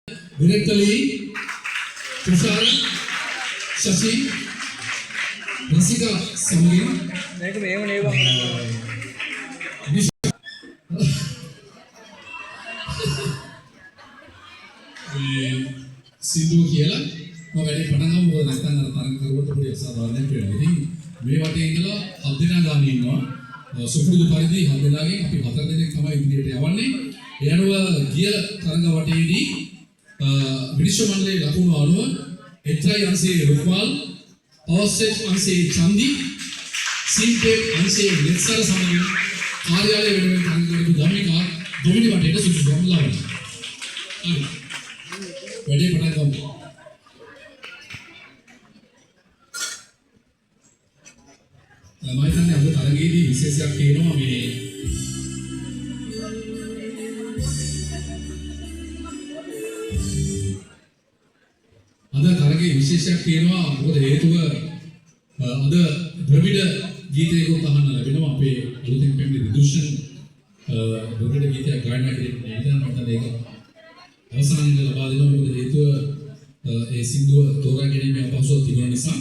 directly Tushar, Shashi, Rasika Samagin. සිද්ධු කියලා මම වැඩි පටන් ගමු මොකද නැත්නම් අර තරඟ කරුවට පොඩි අසාධාරණයක් වෙනවා. ඉතින් මේ වටේ ඉඳලා 7 දෙනා ගාන ඉන්නවා. සුපුරුදු පරිදි 7 දෙනාගෙන් අපි 4 දෙනෙක් තමයි ඉදිරියට යවන්නේ. ඒ අනුව ගිය තරඟ වටේදී විනිශ්චය මණ්ඩලයේ ලකුණු අනුව එච්චයි අංශයේ රුක්මාල්, පවර්සෙට් අංශයේ චන්දි, සීම්පේට් අංශයේ නෙත්සර සමගින් කාර්යාලය වෙනුවෙන් තරඟ කරපු ධම්මිකා දෙවෙනි වටේට සුදුසුකම් ලබනවා. හරි. වැඩි පටන් ගමු. මම හිතන්නේ අද තරගයේදී විශේෂයක් තියෙනවා මේ අද තරගයේ විශේෂයක් තියෙනවා මොකද හේතුව අද ද්‍රවිඩ ගීතයකට අහන්න ලැබෙනවා අපේ අලුතින් පැමිණි රිදුෂන් ද්‍රවිඩ ගීතයක් ගායනා කරන්නේ නේද මට ඒක අවසානයේ ලබා දෙනවා මොකද හේතුව ඒ සින්දුව තෝරා ගැනීම අපහසුතාව තිබුණ නිසා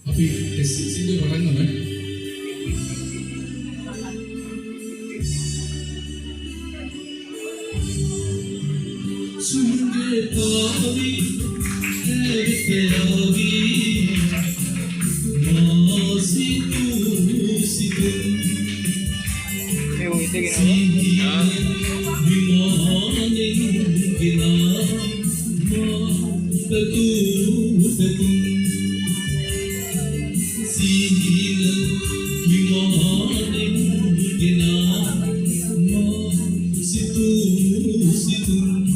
අපි ඒ සින්දුව පටන් ගමු. सुनगे पावी है तेरावी मासी तू सितम मैं वो इतने गिना विमाने गिना तू तुम सील विमाने गिना मासी तू सितम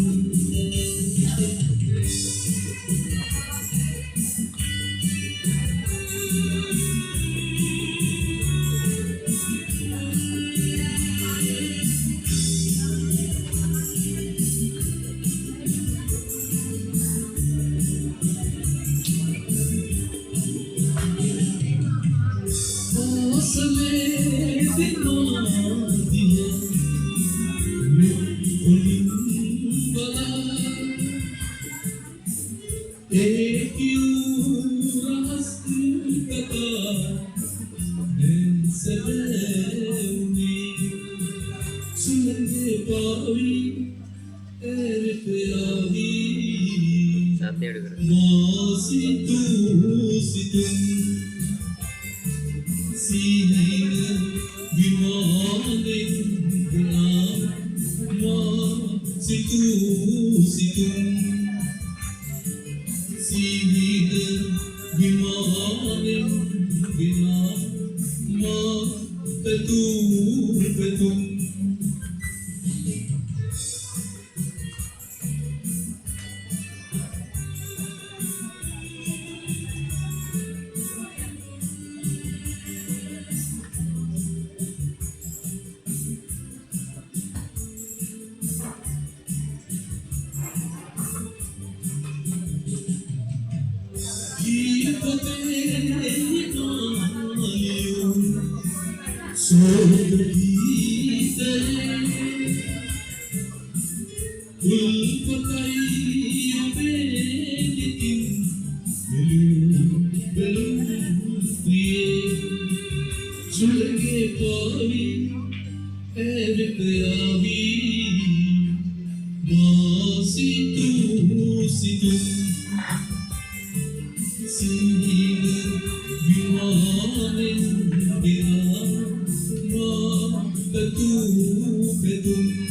Betul